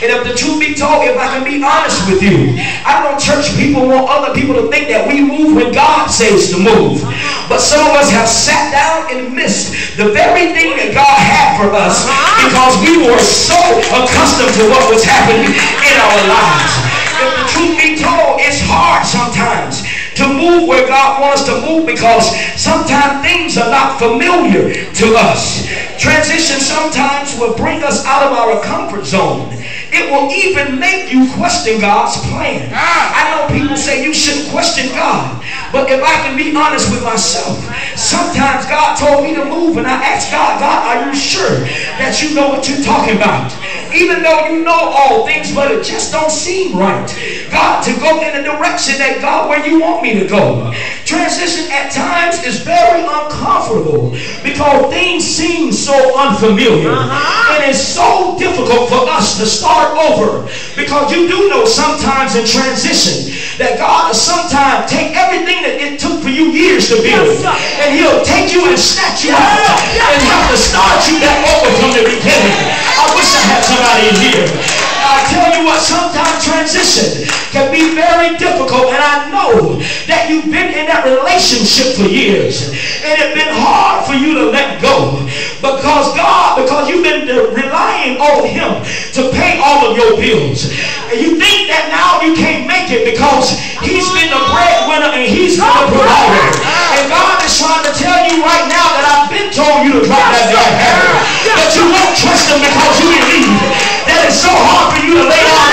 And if the truth be told, if I can be honest with you, I know church people want other people to think that we move when God says to move. But some of us have sat down and missed the very thing that God had for us because we were so accustomed to what was happening in our lives. If the truth be told, it's hard sometimes to move where God wants us to move because sometimes things are not familiar to us. Transition sometimes will bring us out of our comfort zone. It will even make you question God's plan. I know people say you shouldn't question God. But if I can be honest with myself, sometimes God told me to move and I asked God, are you sure that you know what you're talking about? Even though you know all things, but it just don't seem right. God, to go in the direction that God, where you want me to go. Transition at times is very uncomfortable because things seem so unfamiliar. And it's so difficult for us to start over because you do know sometimes in transition that God will sometimes take everything that it took for you years to build and he'll take you and snatch you out and have to start you back over from the beginning. I wish I had somebody in here. I tell you what, sometimes transition can be very difficult, and I know that you've been in that relationship for years and it's been hard for you to let go because you've been relying on him to pay all of your bills, and you think that now you can't make it because he's been the breadwinner and he's been the provider. And God is trying to tell you right now that I've been told you to drop that bad habit, but you won't trust him because you believe that it's so hard for you to lay down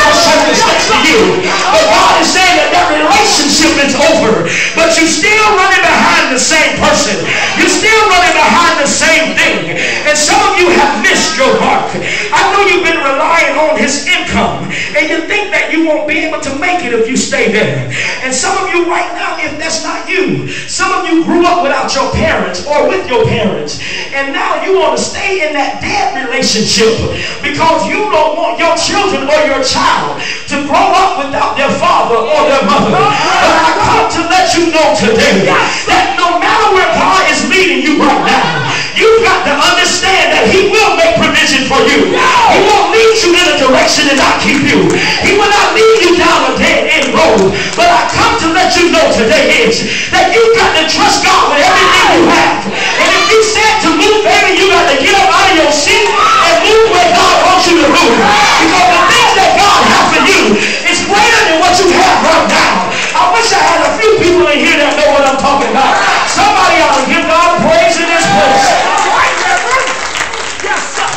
those circumstances to you. But God is saying that that relationship is over, but you're still running behind the same person. You're still running behind the same thing. And some of you have missed your mark. I know you've been relying on his income, and you think that you won't be able to make it if you stay there. And some of you right now, if that's not you, some of you grew up without your parents or with your parents, and now you want to stay in that dead relationship because you don't want your children or your child to grow up without their father or their mother. But I come to let you know today that no matter where God is leading you right now, you've got to understand that he will make provision for you. He won't lead you in a direction and not keep you. He will not lead you down a dead end road. But I come to let you know today is that you've got to trust God with everything you have. And if you said to move, baby, you got to get up out of your seat and move where God wants you to move. Because the things that God has for you is greater than what you have right now. I wish I had a few people in here that know what I'm talking about. Somebody ought to give God praise in this place.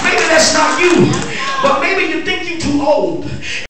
Maybe that's not you, but maybe you think you're too old.